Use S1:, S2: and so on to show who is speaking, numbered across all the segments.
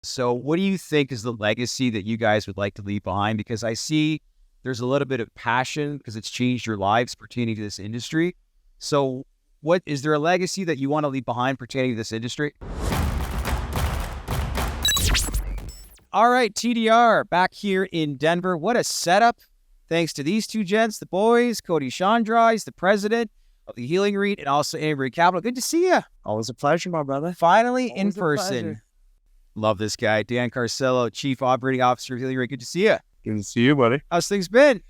S1: So what do you think is the legacy that you guys would like to leave behind? Because I see there's a little bit of passion because it's changed your lives pertaining to this industry. So what is there a legacy that you want to leave behind pertaining to this industry? All right, TDR back here in Denver. What a setup. Thanks to these two gents, the boys, Cody Shandraw, he's the president of the Healing Reit, and also Reit Capital. Good to see you.
S2: Always a pleasure, my brother.
S1: Finally
S2: Always
S1: in
S2: a
S1: person.
S2: pleasure.
S1: Love this guy. Dan Carcillo, Chief Operating Officer of Healing Reit. Good to see you.
S3: Good to see you, buddy.
S1: How's things been?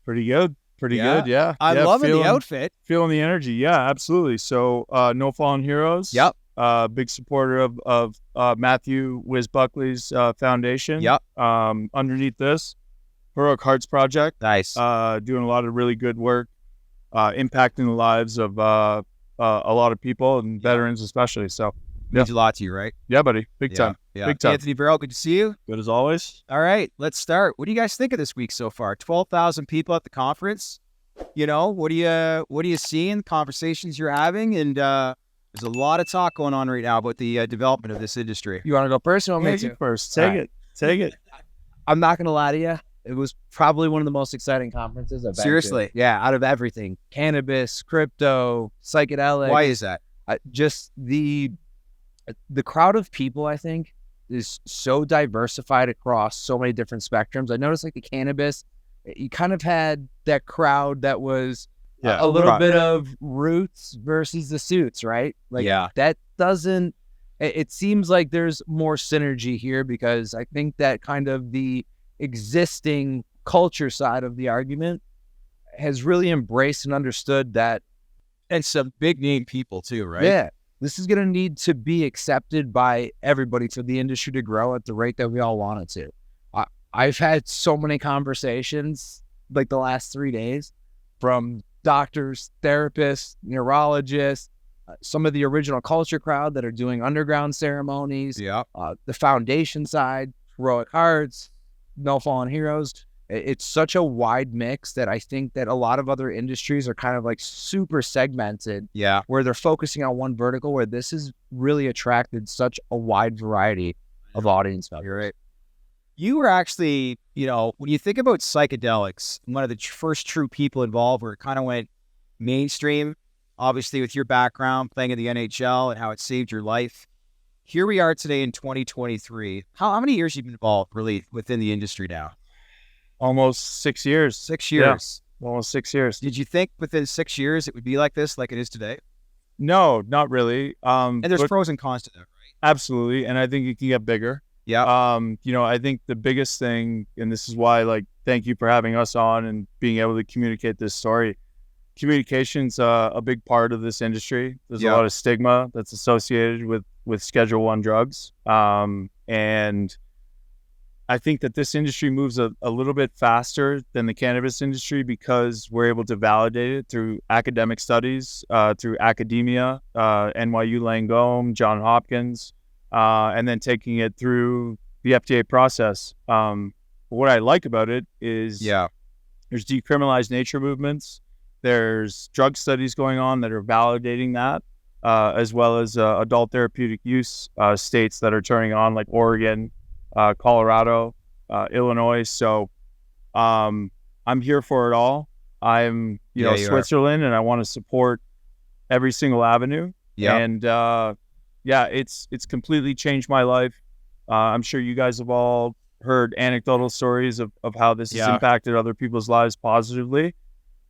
S3: Pretty good. Pretty
S1: Yeah.
S3: good, yeah.
S1: I'm loving the outfit.
S3: Feeling the energy, yeah, absolutely. So, No Fallen Heroes.
S1: Yep.
S3: Big supporter of Matthew Wiz Buckley's foundation.
S1: Yep.
S3: Underneath this, Heroic Hearts Project.
S1: Nice.
S3: Doing a lot of really good work, impacting the lives of a lot of people and veterans especially. So,
S1: Means a lot to you, right?
S3: yeah, buddy. Big time.
S1: Yeah.
S3: Big time.
S1: Anthony Barrell, good to see you.
S3: Good as always.
S1: All right, let's start. What do you guys think of this week so far? 12,000 people at the conference. You know, what are you seeing? Conversations you're having, and there's a lot of talk going on right now about the development of this industry.
S2: You want to go first or want me
S3: Take
S2: to?
S3: it first. Take it. Take it.
S2: I'm not going to lie to you. It was probably one of the most exciting conferences I've been to.
S1: Seriously?
S2: Yeah, out of everything. Cannabis, crypto, psychedelics.
S1: Why is that?
S2: Just the crowd of people, I think, is so diversified across so many different spectrums. I noticed like the cannabis, you kind of had that crowd that was a little bit of roots versus the suits, right? Like that doesn't, it seems like there's more synergy here because I think that kind of the existing culture side of the argument has really embraced and understood that.
S1: And some big name people too, right?
S2: Yeah. This is going to need to be accepted by everybody for the industry to grow at the rate that we all want it to. I've had so many conversations like the last 3 days from doctors, therapists, neurologists, some of the original culture crowd that are doing underground ceremonies, the foundation side, Heroic Hearts, No Fallen Heroes. It's such a wide mix that I think that a lot of other industries are kind of like super segmented.
S1: Yeah.
S2: Where they're focusing on one vertical, where this has really attracted such a wide variety of audience members.
S1: You're right. You were actually, you know, when you think about psychedelics, one of the first true people involved where it kind of went mainstream, obviously with your background playing in the NHL and how it saved your life. Here we are today in 2023. How many years have you been involved really within the industry now?
S3: Almost 6 years.
S1: 6 years.
S3: Yeah, almost 6 years.
S1: Did you think within 6 years it would be like this, like it is today?
S3: No, not really.
S1: And there's pros and cons to that, right?
S3: Absolutely. And I think it can get bigger.
S1: Yeah.
S3: You know, I think the biggest thing, and this is why, like, thank you for having us on and being able to communicate this story. Communication's a big part of this industry. There's a lot of stigma that's associated with Schedule I drugs. And I think that this industry moves a little bit faster than the cannabis industry because we're able to validate it through academic studies, through academia, NYU Langone, Johns Hopkins, and then taking it through the FDA process. What I like about it is there's decriminalized nature movements. There's drug studies going on that are validating that, as well as adult therapeutic use states that are turning on, like Oregon, Colorado, Illinois. So I'm here for it all. I'm, you know, Switzerland, and I want to support every single avenue. And it's completely changed my life. I'm sure you guys have all heard anecdotal stories of how this has impacted other people's lives positively.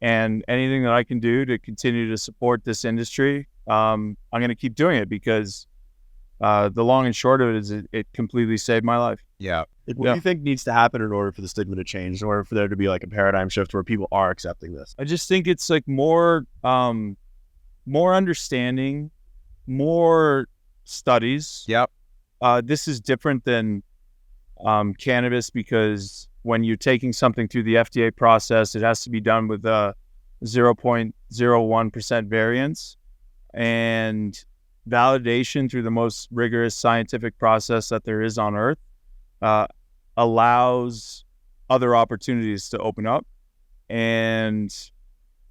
S3: And anything that I can do to continue to support this industry, I'm going to keep doing it because the long and short of it is it completely saved my life.
S1: Yeah.
S4: What do you think needs to happen in order for the stigma to change, in order for there to be like a paradigm shift where people are accepting this?
S3: I just think it's like more understanding, more studies.
S1: Yep.
S3: This is different than cannabis because when you're taking something through the FDA process, it has to be done with a 0.01% variance, and validation through the most rigorous scientific process that there is on earth allows other opportunities to open up. And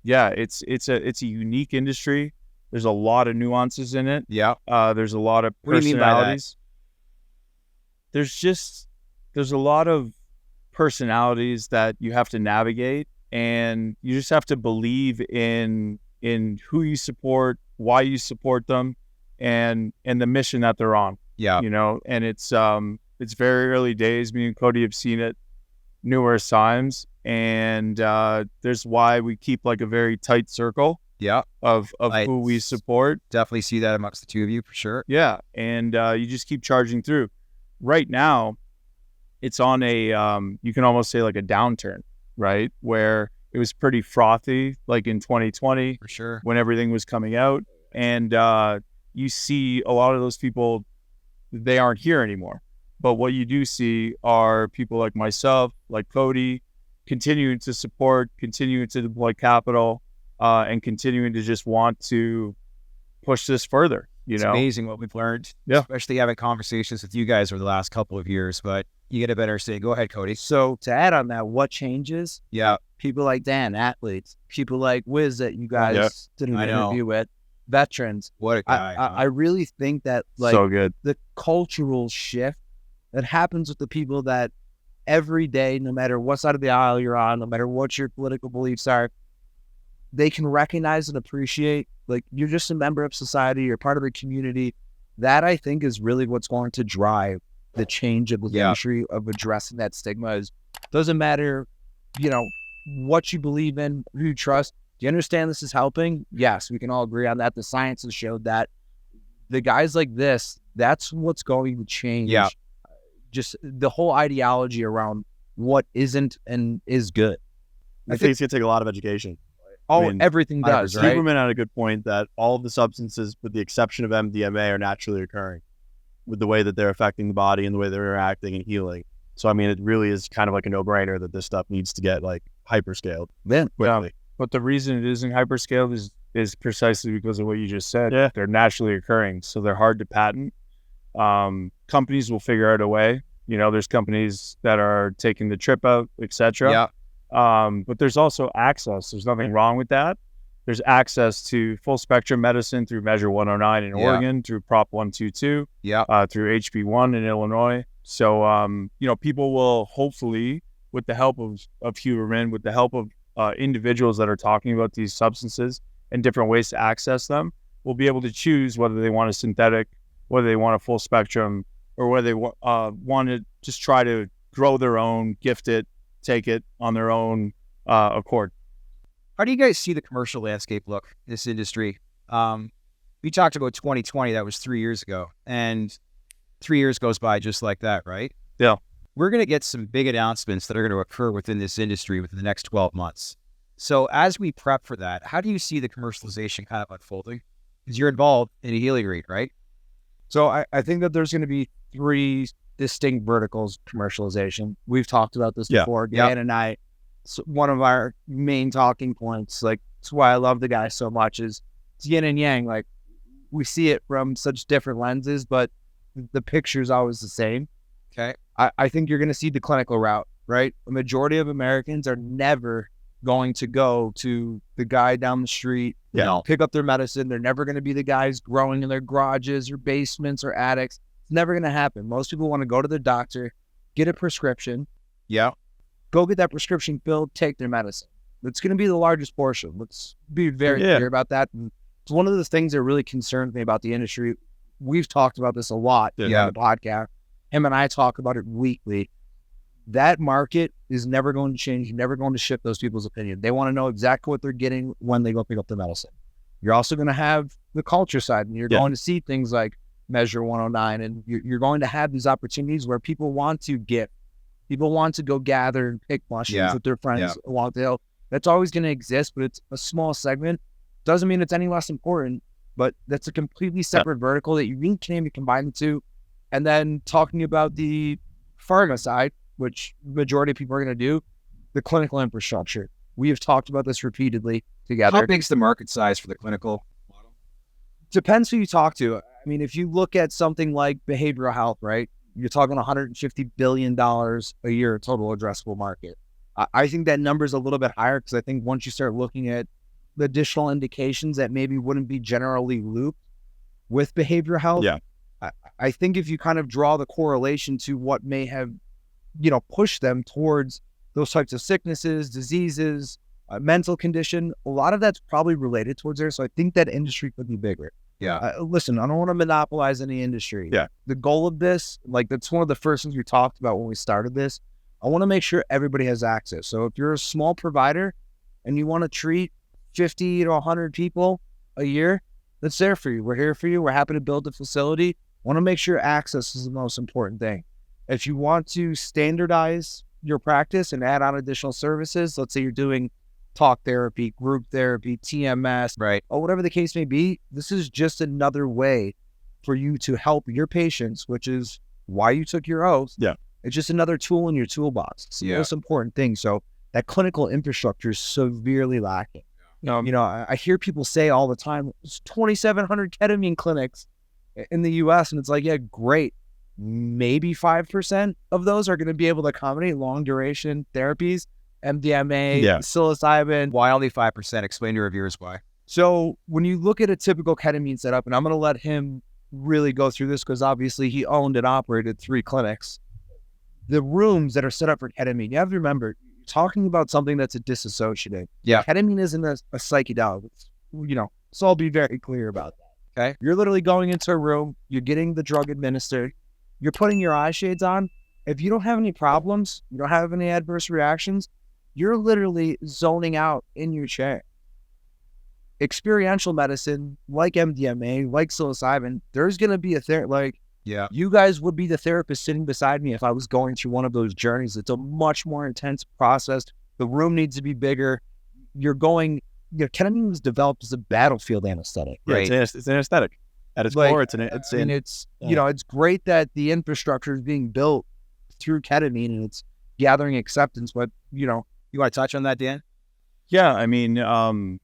S3: it's a unique industry. There's a lot of nuances in it.
S1: Yeah.
S3: There's a lot of
S1: What do you mean by that?
S3: personalities. there's a lot of personalities that you have to navigate, and you just have to believe in who you support, why you support them, and the mission that they're on.
S1: Yeah.
S3: You know, and it's very early days. Me and Cody have seen it numerous times, and there's why we keep like a very tight circle
S1: Yeah.
S3: of who we support.
S1: Definitely see that amongst the two of you for sure.
S3: Yeah, and you just keep charging through. Right now, it's on a you can almost say like a downturn, right? Where it was pretty frothy, like in 2020
S1: For sure.
S3: when everything was coming out, and you see a lot of those people, they aren't here anymore. But what you do see are people like myself, like Cody, continuing to support, continuing to deploy capital, and continuing to just want to push this further. You
S1: It's
S3: know,
S1: amazing what we've learned,
S3: Yeah.
S1: especially having conversations with you guys over the last couple of years. But you get a better say. Go ahead, Cody.
S2: So to add on that, what changes?
S1: Yeah.
S2: People like Dan, athletes, people like Wiz that you guys
S3: Yeah.
S2: did an
S1: I know.
S2: interview with, veterans.
S1: What a guy.
S2: I really think that like
S3: so good.
S2: the cultural shift that happens with the people that every day, no matter what side of the aisle you're on, no matter what your political beliefs are, they can recognize and appreciate, like, you're just a member of society, you're part of a community. That, I think, is really what's going to drive the change of the
S1: Yeah.
S2: industry, of addressing that stigma. Is doesn't matter, you know, what you believe in, who you trust. Do you understand this is helping? Yes, we can all agree on that. The science has showed that. The guys like this, that's what's going to change.
S1: Yeah.
S2: Just the whole ideology around what isn't and is good.
S4: I think it's gonna take a lot of education.
S2: Oh,
S4: mean,
S2: everything does,
S1: 100%.
S2: right?
S4: Lieberman had a good point that all of the substances, with the exception of MDMA, are naturally occurring with the way that they're affecting the body and the way they're interacting and healing. So, I mean, it really is kind of like a no-brainer that this stuff needs to get like hyperscaled
S2: Then
S4: quickly.
S3: But the reason it isn't hyperscaled is precisely because of what you just said.
S4: Yeah.
S3: They're naturally occurring, so they're hard to patent. Companies will figure out a way. You know, there's companies that are taking the trip out, etc.
S1: Yeah.
S3: But there's also access. There's nothing wrong with that. There's access to full spectrum medicine through Measure 109 in
S1: Yeah.
S3: Oregon, through Prop 122,
S1: Yeah.
S3: through HB1 in Illinois. So, you know, people will hopefully, with the help of Huberman, with the help of individuals that are talking about these substances and different ways to access them, will be able to choose whether they want a synthetic, whether they want a full spectrum, or whether they want to just try to grow their own, gift it, take it on their own accord.
S1: How do you guys see the commercial landscape look, this industry? We talked about 2020, that was 3 years ago, and 3 years goes by just like that, right?
S3: Yeah.
S1: We're going to get some big announcements that are going to occur within this industry within the next 12 months. So as we prep for that, how do you see the commercialization kind of unfolding? Because you're involved in a healing rate, right?
S2: So I think that there's going to be three distinct verticals commercialization. We've talked about this
S4: Yeah.
S2: before.
S1: Yeah.
S2: Dan and I, one of our main talking points, like, it's why I love the guy so much, is it's yin and yang. Like, we see it from such different lenses, but the picture's always the same.
S1: Okay.
S2: I think you're going to see the clinical route, right? The majority of Americans are never going to go to the guy down the street,
S4: Yeah.
S2: pick up their medicine. They're never going to be the guys growing in their garages or basements or attics. It's never going to happen. Most people want to go to the doctor, get a prescription,
S1: Yeah.
S2: go get that prescription filled, take their medicine. That's going to be the largest portion. Let's be very
S4: Yeah.
S2: clear about that. And it's one of the things that really concerns me about the industry. We've talked about this a lot
S1: Yeah.
S2: on the podcast. Him and I talk about it weekly. That market is never going to change, never going to shift those people's opinion. They want to know exactly what they're getting when they go pick up the medicine. You're also going to have the culture side, and you're
S4: Yeah.
S2: going to see things like Measure 109, and you're going to have these opportunities where people want to get, people want to go gather and pick mushrooms
S1: Yeah.
S2: with their friends
S1: Yeah.
S2: along the hill. That's always going to exist, but it's a small segment. Doesn't mean it's any less important, but that's a completely separate vertical that you really can't even combine the two. And then talking about the pharma side, which majority of people are going to do, the clinical infrastructure. We have talked about this repeatedly together.
S1: How big's the market size for the clinical model?
S2: Depends who you talk to. I mean, if you look at something like behavioral health, right? You're talking $150 billion a year total addressable market. I think that number is a little bit higher because I think once you start looking at the additional indications that maybe wouldn't be generally looped with behavioral health,
S4: Yeah.
S2: I think if you kind of draw the correlation to what may have, pushed them towards those types of sicknesses, diseases, mental condition, a lot of that's probably related towards there. So I think that industry could be bigger.
S1: Yeah.
S2: Listen, I don't want to monopolize any industry.
S4: Yeah.
S2: The goal of this, like that's one of the first things we talked about when we started this. I want to make sure everybody has access. So if you're a small provider and you want to treat 50 to 100 people a year, that's there for you. We're here for you. We're happy to build a facility. Want to make sure access is the most important thing. If you want to standardize your practice and add on additional services, let's say you're doing talk therapy, group therapy, TMS,
S1: Right.
S2: or whatever the case may be, this is just another way for you to help your patients, which is why you took your oath.
S4: Yeah.
S2: It's just another tool in your toolbox. It's the
S1: Yeah.
S2: most important thing. So that clinical infrastructure is severely lacking. I hear people say all the time, it's 2,700 ketamine clinics in the US. And it's like, yeah, great. Maybe 5% of those are going to be able to accommodate long duration therapies, MDMA,
S4: Yeah.
S2: psilocybin.
S1: Why only 5%? Explain to your viewers why.
S2: So when you look at a typical ketamine setup, and I'm going to let him really go through this because obviously he owned and operated 3 clinics. The rooms that are set up for ketamine, you have to remember, you're talking about something that's a dissociative.
S1: Yeah.
S2: Ketamine isn't a psychedelic. So I'll be very clear about that.
S1: Okay.
S2: You're literally going into a room, you're getting the drug administered, you're putting your eye shades on. If you don't have any problems, you don't have any adverse reactions, you're literally zoning out in your chair. Experiential medicine, like MDMA, like psilocybin, there's going to be
S1: Yeah.
S2: you guys would be the therapist sitting beside me if I was going through one of those journeys. It's a much more intense process. The room needs to be bigger. Ketamine was developed as a battlefield anesthetic.
S4: Yeah,
S1: Right.
S4: it's an anesthetic. At its
S2: Like,
S4: core,
S2: it's great that the infrastructure is being built through ketamine and it's gathering acceptance, but
S1: You want to touch on that, Dan?
S3: Yeah, I mean,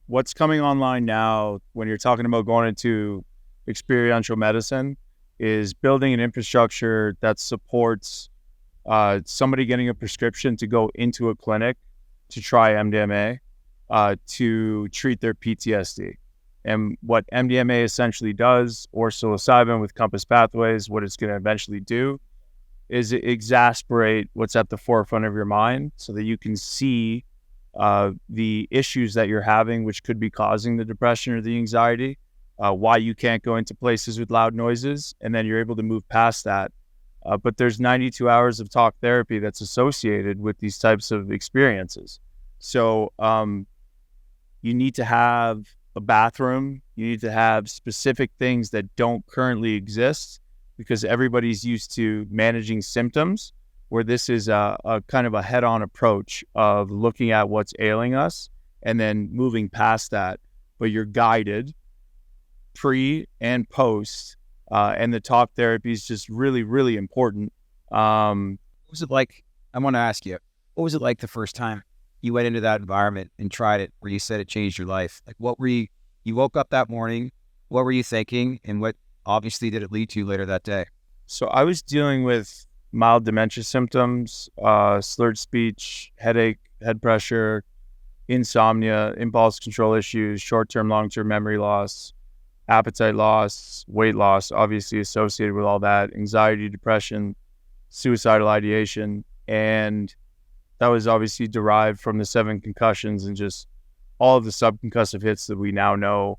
S3: what's coming online now when you're talking about going into experiential medicine is building an infrastructure that supports somebody getting a prescription to go into a clinic to try MDMA to treat their PTSD. And what MDMA essentially does, or psilocybin with compass pathways, what it's going to eventually do is exasperate what's at the forefront of your mind so that you can see the issues that you're having, which could be causing the depression or the anxiety, why you can't go into places with loud noises, and then you're able to move past that. But there's 92 hours of talk therapy that's associated with these types of experiences. So you need to have a bathroom, you need to have specific things that don't currently exist because everybody's used to managing symptoms, where this is a kind of a head-on approach of looking at what's ailing us and then moving past that. But you're guided pre and post, and the talk therapy is just really, really important.
S1: What was it like? I want to ask you, what was it like the first time you went into that environment and tried it, where you said it changed your life? Like, what were you woke up that morning, what were you thinking, and what obviously did it lead to later that day?
S3: So I was dealing with mild dementia symptoms, slurred speech, headache, head pressure, insomnia, impulse control issues, short-term, long-term memory loss, appetite loss, weight loss, obviously associated with all that, anxiety, depression, suicidal ideation. And that was obviously derived from the 7 concussions and just all of the subconcussive hits that we now know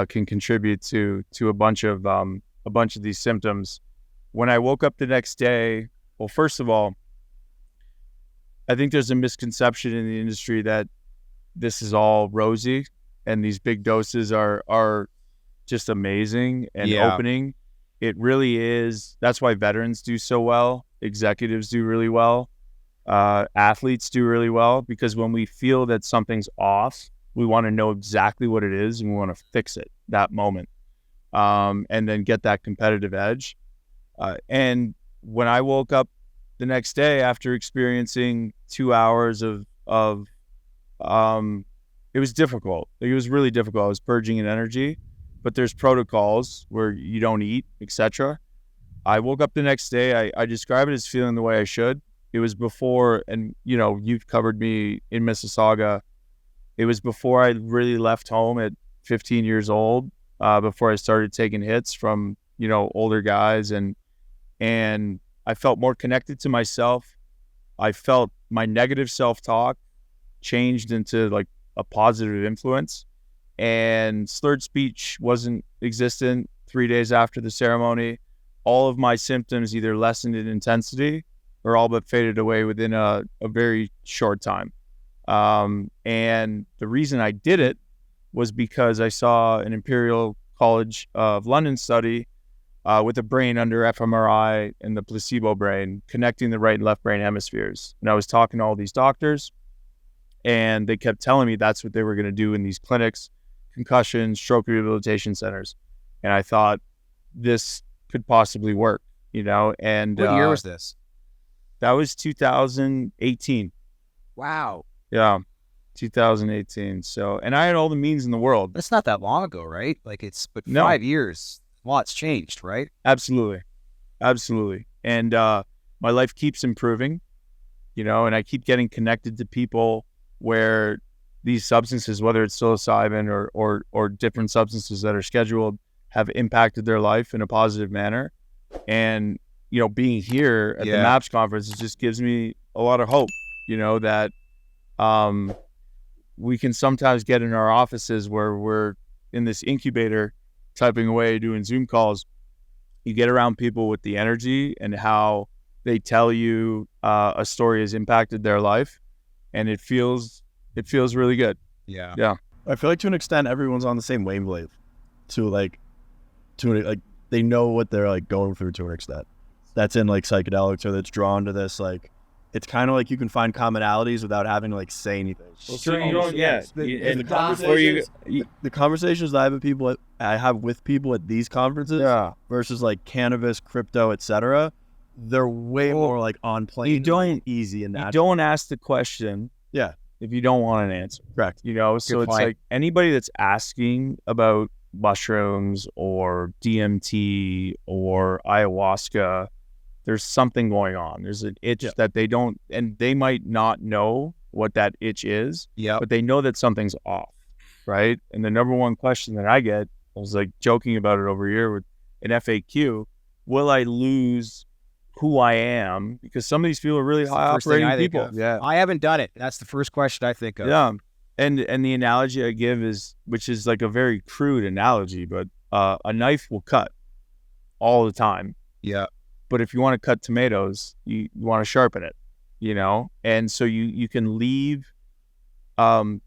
S3: can contribute to a bunch of these symptoms. When I woke up the next day, well, first of all, I think there's a misconception in the industry that this is all rosy and these big doses are just amazing and opening. It really is. That's why veterans do so well. Executives do really well. Athletes do really well, because when we feel that something's off, we want to know exactly what it is and we want to fix it that moment, and then get that competitive edge. And when I woke up the next day after experiencing 2 hours of it was difficult. It was really difficult. I was purging in energy, but there's protocols where you don't eat, etc. I woke up the next day. I describe it as feeling the way I should. It was before, and you've covered me in Mississauga. It was before I really left home at 15 years old, before I started taking hits from older guys, and I felt more connected to myself. I felt my negative self-talk changed into like a positive influence, and slurred speech wasn't existent 3 days after the ceremony. All of my symptoms either lessened in intensity or all but faded away within a very short time. And the reason I did it was because I saw an Imperial College of London study with a brain under fMRI and the placebo brain connecting the right and left brain hemispheres. And I was talking to all these doctors, and they kept telling me that's what they were going to do in these clinics, concussion, stroke rehabilitation centers. And I thought this could possibly work, and
S1: What year was this?
S3: that was 2018.
S1: Wow.
S3: Yeah. 2018. So, and I had all the means in the world.
S1: That's not that long ago, right? Like but
S3: No.
S1: 5 years, a lot's changed, right?
S3: Absolutely. And my life keeps improving, and I keep getting connected to people where these substances, whether it's psilocybin or different substances that are scheduled, have impacted their life in a positive manner. And, being here at the MAPS conference, it just gives me a lot of hope, that we can sometimes get in our offices where we're in this incubator typing away, doing Zoom calls. You get around people with the energy and how they tell you a story has impacted their life, and it feels really good.
S1: Yeah.
S4: I feel like to an extent, everyone's on the same wavelength. They know what they're like going through to an extent. That's in like psychedelics, or that's drawn to this. Like, it's kind of like you can find commonalities without having to like say anything. The conversations that I have with people at these conferences versus like cannabis, crypto, etc. They're way more like on plane, easy and natural.
S3: You don't ask the question.
S4: Yeah.
S3: If you don't want an answer.
S4: Correct.
S3: So
S1: Good
S3: it's
S1: point.
S3: like anybody that's asking about mushrooms or DMT or ayahuasca, there's something going on. There's an itch that they don't, and they might not know what that itch is, but they know that something's off, right? And the number one question that I get, I was like joking about it over here with an FAQ, will I lose who I am? Because some of these people are really high operating people.
S1: Yeah. I haven't done it. That's the first question I think of.
S3: Yeah. And the analogy I give is, which is like a very crude analogy, but a knife will cut all the time.
S1: Yeah.
S3: But if you want to cut tomatoes, you want to sharpen it, And so you can leave the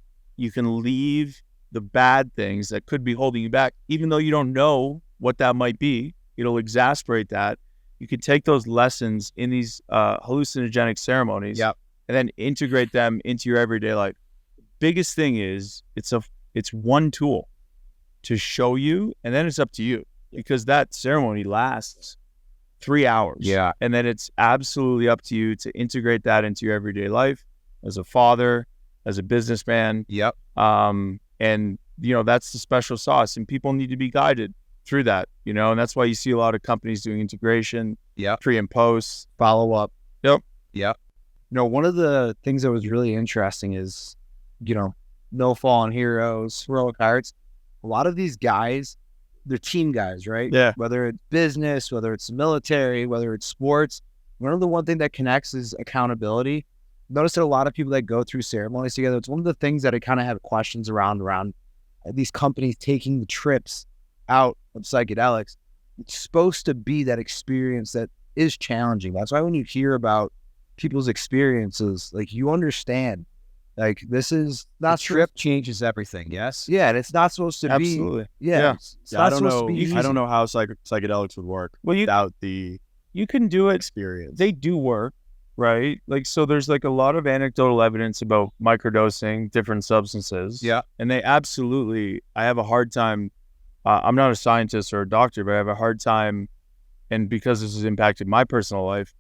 S3: bad things that could be holding you back, even though you don't know what that might be. It'll exasperate that. You can take those lessons in these hallucinogenic ceremonies and then integrate them into your everyday life. Biggest thing is it's one tool to show you, and then it's up to you, because that ceremony lasts 3 hours.
S1: Yeah.
S3: And then it's absolutely up to you to integrate that into your everyday life as a father, as a businessman.
S1: Yep.
S3: And that's the special sauce, and people need to be guided through that, and that's why you see a lot of companies doing integration, pre and post,
S2: Follow up.
S3: Yep.
S2: One of the things that was really interesting is, no fallen heroes, heroic hearts. A lot of these guys, they're team guys, right?
S4: Yeah.
S2: Whether it's business, whether it's military, whether it's sports. One thing that connects is accountability. Notice that a lot of people that go through ceremonies together, it's one of the things that I kind of have questions around these companies taking the trips out of psychedelics. It's supposed to be that experience that is challenging. That's why when you hear about people's experiences, like, you understand, like, this is not
S1: The trip changes everything. Yes.
S2: Yeah, and it's not supposed to be.
S3: Absolutely.
S2: Yeah. It's
S4: I
S2: not
S4: don't
S2: supposed
S4: know.
S2: to be easy.
S4: I don't know how psychedelics would work without the
S3: You can do it.
S4: experience.
S3: They do work, right? Like, so there's like a lot of anecdotal evidence about microdosing different substances.
S1: Yeah.
S3: And they absolutely, I have a hard time. I'm not a scientist or a doctor, but I have a hard time. And because this has impacted my personal life,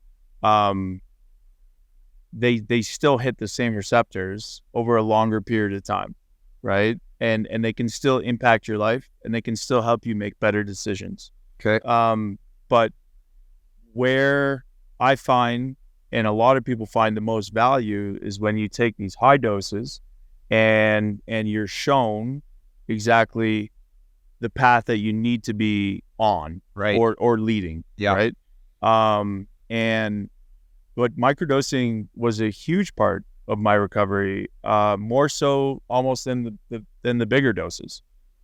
S3: they still hit the same receptors over a longer period of time, right? And they can still impact your life, and they can still help you make better decisions.
S1: Okay.
S3: But where I find, and a lot of people find the most value, is when you take these high doses and you're shown exactly the path that you need to be on,
S1: Right.
S3: or leading,
S1: Yeah.
S3: right? And but microdosing was a huge part of my recovery, more so almost than the bigger doses,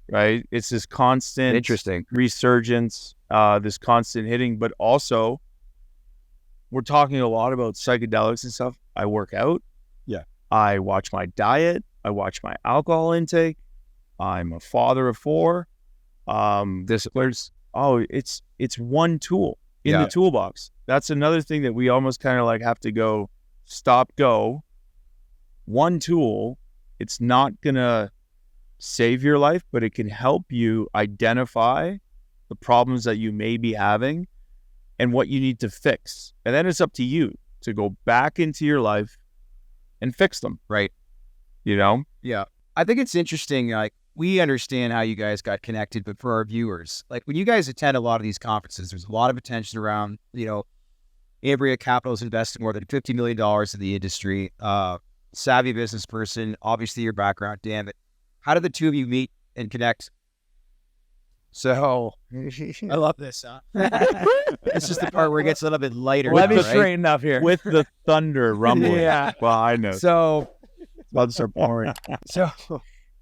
S3: right? It's this constant
S1: Interesting.
S3: resurgence, this constant hitting, but also we're talking a lot about psychedelics and stuff. I work out.
S4: Yeah.
S3: I watch my diet. I watch my alcohol intake. I'm a father of 4.
S1: Disciplines.
S3: It's one tool in
S1: Yeah.
S3: the toolbox. That's another thing that we almost kind of like have to go, stop, go. One tool, it's not going to save your life, but it can help you identify the problems that you may be having and what you need to fix. And then it's up to you to go back into your life and fix them.
S1: Right.
S3: You know?
S1: Yeah. I think it's interesting. Like, we understand how you guys got connected, but for our viewers, like when you guys attend a lot of these conferences, there's a lot of attention around, Ambria Capital has invested more than $50 million in the industry. Savvy business person, obviously your background, damn it. How did the two of you meet and connect?
S2: So
S1: I love this, huh? This is the part where it gets a little bit lighter.
S2: let
S1: now,
S2: me
S1: right?
S2: straighten up here.
S3: With the thunder rumbling.
S2: Yeah.
S3: Behind us.
S2: So
S4: It's about to start pouring.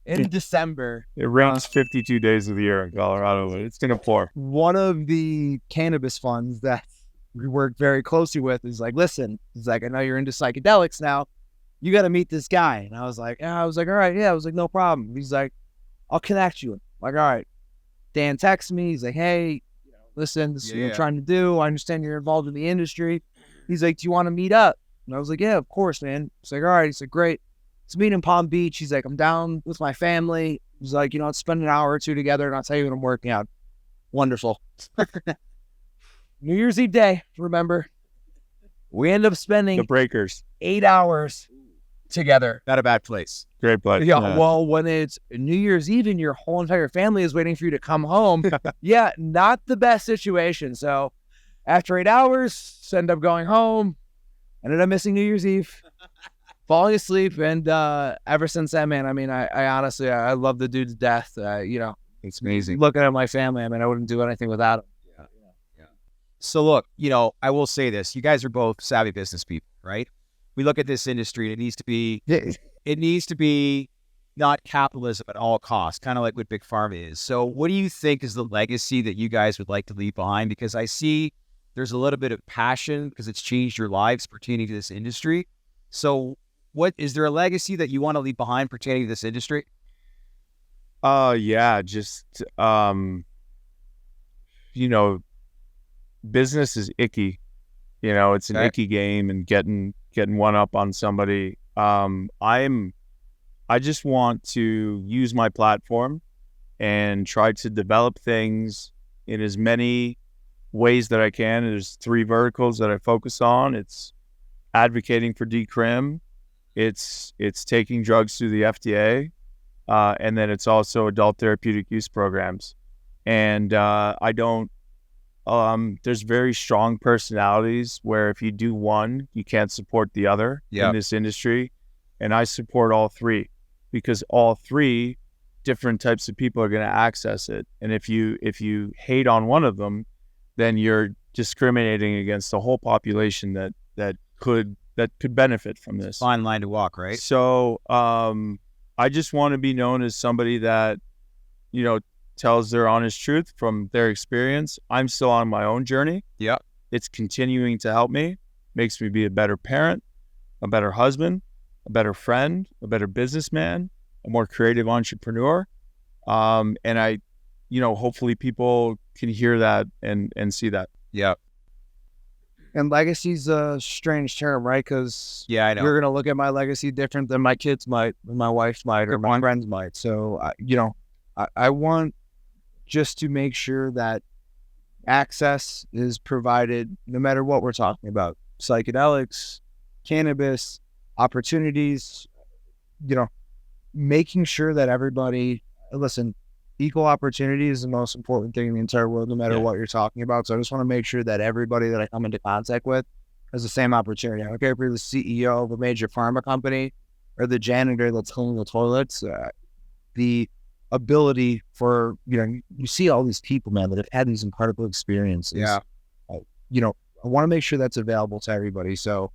S2: in December,
S3: It rains 52 days of the year in Colorado, but it's going to pour.
S2: one of the cannabis funds that we work very closely with is like, listen, he's like, I know you're into psychedelics now. You got to meet this guy. And I was like, all right. Yeah. I was like, no problem. He's like, I'll connect you. I'm like, all right. Dan texts me. He's like, hey, listen, this is what I'm trying to do. I understand you're involved in the industry. He's like, do you want to meet up? And I was like, yeah, of course, man. He's like, all right. He's like, great. Let's meet in Palm Beach. He's like, I'm down with my family. He's like, let's spend an hour or two together and I'll tell you when I'm working out. Wonderful. New Year's Eve day, remember? We end up
S3: The
S2: spending
S3: Breakers.
S2: 8 hours together.
S1: Not a bad place.
S3: Great place.
S2: Yeah, well, when it's New Year's Eve and your whole entire family is waiting for you to come home, yeah, not the best situation. So after 8 hours, end up going home, ended up missing New Year's Eve, falling asleep, and ever since then, man, I mean, I honestly, I love the dude to death.
S1: It's amazing.
S2: Looking at my family, I mean, I wouldn't do anything without him.
S1: So look, I will say this. You guys are both savvy business people, right? We look at this industry, and it needs to be not capitalism at all costs, kind of like what Big Pharma is. So what do you think is the legacy that you guys would like to leave behind? Because I see there's a little bit of passion because it's changed your lives pertaining to this industry. So what is there a legacy that you want to leave behind pertaining to this industry?
S3: Yeah, just business is icky. It's an
S1: Okay.
S3: icky game, and getting one up on somebody. I just want to use my platform and try to develop things in as many ways that I can. There's 3 verticals that I focus on. It's advocating for decrim, it's taking drugs through the FDA, and then it's also adult therapeutic use programs. And there's very strong personalities where if you do one, you can't support the other in this industry. And I support all 3 because all 3 different types of people are going to access it. And if you hate on one of them, then you're discriminating against the whole population that could benefit from this.
S1: Fine line to walk, right?
S3: So I just want to be known as somebody that, tells their honest truth from their experience. I'm still on my own journey.
S1: Yeah.
S3: It's continuing to help me, makes me be a better parent, a better husband, a better friend, a better businessman, a more creative entrepreneur. And I, hopefully people can hear that and see that.
S1: Yeah.
S2: And legacy's a strange term, right? Because
S1: Yeah, I know.
S2: you're going to look at my legacy different than my kids might, or my wife might, or
S1: Good
S2: my
S1: point.
S2: friends might. So, I want just to make sure that access is provided no matter what we're talking about. Psychedelics, cannabis, opportunities, making sure that everybody, listen, equal opportunity is the most important thing in the entire world, no matter what you're talking about. So I just want to make sure that everybody that I come into contact with has the same opportunity. I don't care if you're the CEO of a major pharma company or the janitor that's cleaning the toilets. The ability for, you see all these people, man, that have had these incredible experiences.
S1: Yeah.
S2: I want to make sure that's available to everybody. So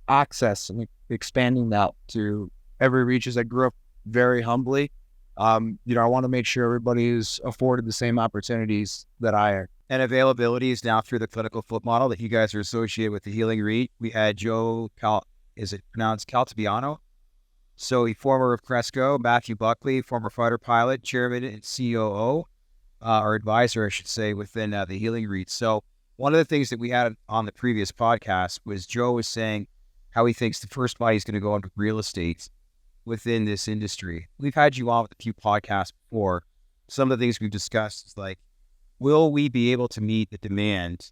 S2: access and expanding that to every reach. As I grew up very humbly, I want to make sure everybody is afforded the same opportunities that I am.
S1: And availability is now through the clinical foot model that you guys are associated with the Healing Reit. We had Joe is it pronounced Caltabiano? So he former of Cresco, Matthew Buckley, former fighter pilot, chairman and COO, or advisor, I should say, within the Healing Reit. So one of the things that we had on the previous podcast was Joe was saying how he thinks the first money is going to go into real estate within this industry. We've had you on with a few podcasts before. Some of the things we've discussed is like, will we be able to meet the demand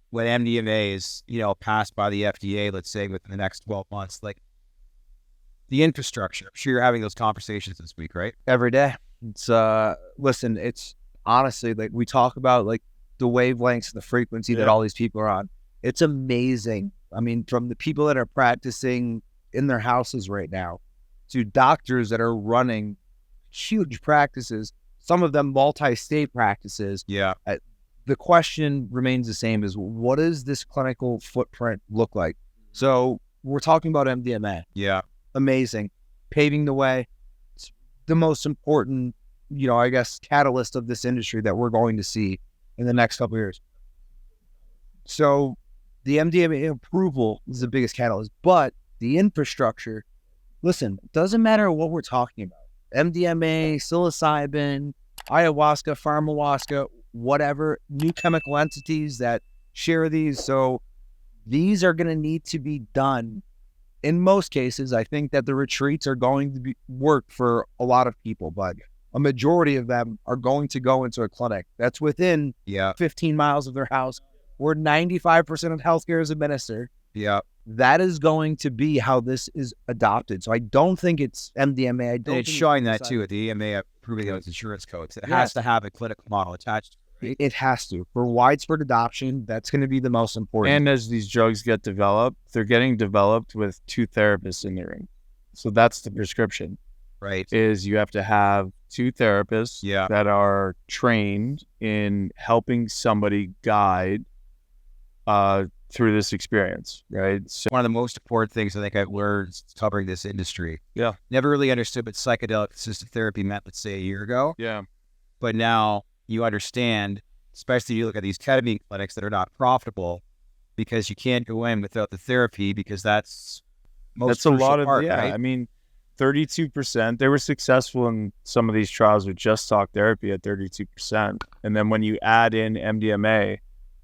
S1: when MDMA is, passed by the FDA, let's say within the next 12 months? Like the infrastructure, I'm sure you're having those conversations this week, right?
S2: Every day. It's, listen, it's honestly, like we talk about like the wavelengths and the frequency that all these people are on. It's amazing. I mean, from the people that are practicing in their houses right now to doctors that are running huge practices, some of them multi-state practices.
S1: Yeah.
S2: The question remains the same: is what does this clinical footprint look like? So we're talking about MDMA.
S1: Yeah.
S2: Amazing. Paving the way. It's the most important, I guess, catalyst of this industry that we're going to see in the next couple of years. So the MDMA approval is the biggest catalyst, but the infrastructure, listen, it doesn't matter what we're talking about. MDMA, psilocybin, ayahuasca, pharmahuasca, whatever, new chemical entities that share these. So these are going to need to be done. In most cases, I think that the retreats are going to work for a lot of people, but a majority of them are going to go into a clinic that's within 15 miles of their house, where 95% of healthcare is administered.
S1: Yeah.
S2: That is going to be how this is adopted. So I don't think it's MDMA.
S1: And it's showing that too with the EMA approving those insurance codes. It has to have a clinical model attached to it, right?
S2: It has to. For widespread adoption, that's going to be the most important.
S3: And as these drugs get developed, they're getting developed with 2 therapists in the ring. So that's the prescription.
S1: Right.
S3: Is you have to have 2 therapists that are trained in helping somebody guide through this experience, right? So
S1: one of the most important things I think I've learned covering this industry.
S3: Yeah.
S1: Never really understood what psychedelic-assisted therapy meant, let's say, a year ago.
S3: Yeah.
S1: But now you understand, especially you look at these ketamine clinics that are not profitable because you can't go in without the therapy, because that's
S3: a lot of
S1: part, right?
S3: I mean, 32%. They were successful in some of these trials with just talk therapy at 32%. And then when you add in MDMA,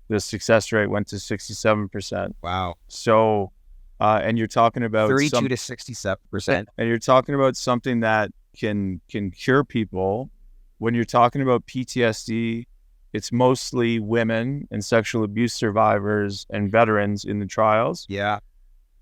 S3: the success rate went to 67%.
S1: Wow.
S3: So, and you're talking about
S1: 32 to 67%.
S3: And you're talking about something that can cure people. When you're talking about PTSD, it's mostly women and sexual abuse survivors and veterans in the trials.
S1: Yeah.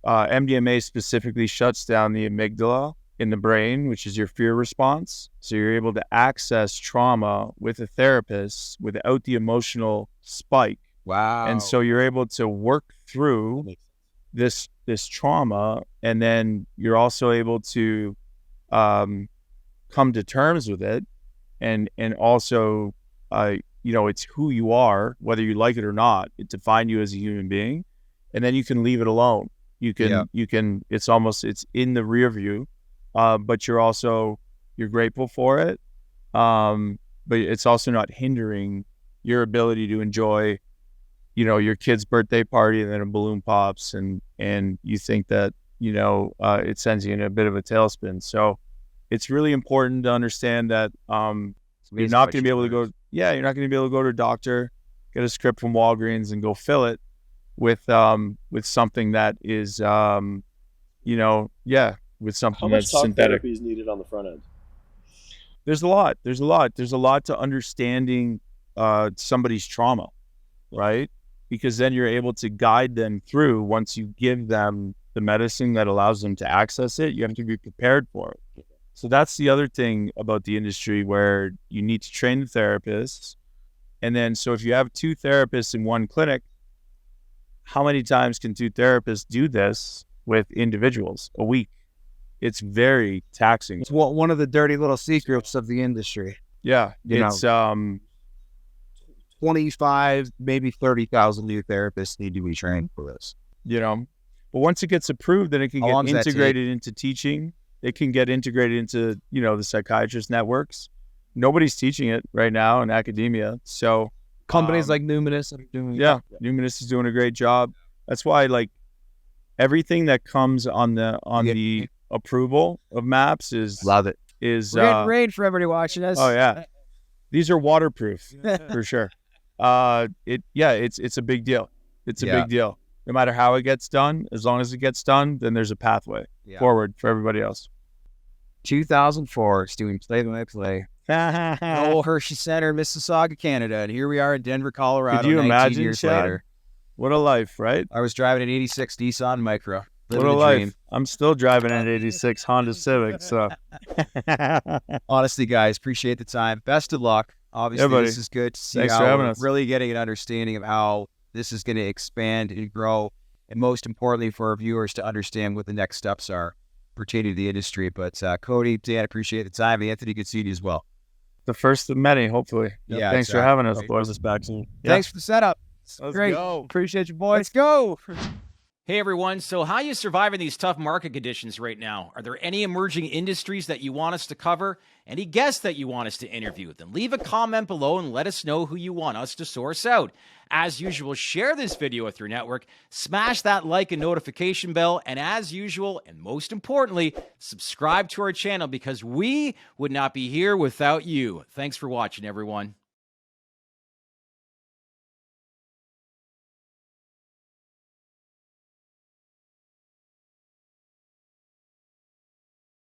S3: MDMA specifically shuts down the amygdala in the brain, which is your fear response. So you're able to access trauma with a therapist without the emotional spike.
S1: Wow.
S3: And so you're able to work through this trauma, and then you're also able to come to terms with it, and also it's who you are, whether you like it or not. It defined you as a human being, and then you can leave it alone. You can it's in the rear view, but you're grateful for it, but it's also not hindering your ability to enjoy your kid's birthday party, and then a balloon pops and you think that it sends you in a bit of a tailspin. So it's really important to understand that you're not going to be able to go you're not going to be able to go to a doctor, get a script from Walgreens and go fill it with something that is with something that's synthetic.
S4: Therapy is needed on the front end?
S3: There's a lot to understanding somebody's trauma, right? Because then you're able to guide them through. Once you give them the medicine that allows them to access it, you have to be prepared for it. So that's the other thing about the industry, where you need to train the therapists. And then, so if you have 2 therapists in one clinic, how many times can 2 therapists do this with individuals? A week, it's very taxing.
S2: It's one of the dirty little secrets of the industry.
S3: Yeah,
S2: You
S3: it's
S2: 25, maybe 30,000 new therapists need to be trained for this.
S3: you know, but once it gets approved, then it can
S1: How long
S3: get
S1: does that
S3: integrated into teaching. It can get integrated into, you know, the psychiatrist networks. Nobody's teaching it right now in academia. So
S2: Companies like Numinous are doing
S3: yeah, Numinous is doing a great job. That's why, like, everything that comes on the approval of MAPS is
S2: Love it.
S1: We're getting raid for everybody watching us.
S3: oh yeah, these are waterproof for sure. It's a big deal. It's a big deal. No matter how it gets done, as long as it gets done, then there's a pathway forward for everybody else.
S2: 2004, it's doing play-by-play.
S1: Old Hershey Center, Mississauga, Canada, and here we are in Denver, Colorado.
S3: Could you
S1: 19
S3: imagine,
S1: years
S3: Chad?
S1: later?
S3: What a life, right?
S1: I was driving an '86 Nissan Micra.
S3: What a life. I'm still driving an '86 Honda Civic. So
S1: honestly, guys, appreciate the time. Best of luck. Obviously,
S3: buddy.
S1: this is good to see
S3: Thanks
S1: how
S3: for having
S1: we're
S3: us.
S1: really getting an understanding of how this is going to expand and grow, and most importantly for our viewers to understand what the next steps are pertaining to the industry. But Cody, Dan, appreciate the time. Anthony, good seeing you as well.
S3: the first of many, hopefully.
S1: Yeah,
S3: Thanks for
S1: exactly.
S3: having us,
S1: Right.
S3: boys.
S4: Us back soon.
S1: Thanks for the setup.
S3: Let's
S1: Great.
S3: go.
S1: Appreciate you, boys.
S2: Let's go.
S5: Hey everyone, so how are you surviving these tough market conditions right now? Are there any emerging industries that you want us to cover? Any guests that you want us to interview? Then leave a comment below and let us know who you want us to source out. As usual, share this video with your network, smash that like and notification bell, and as usual, and most importantly, subscribe to our channel because we would not be here without you. Thanks for watching, everyone.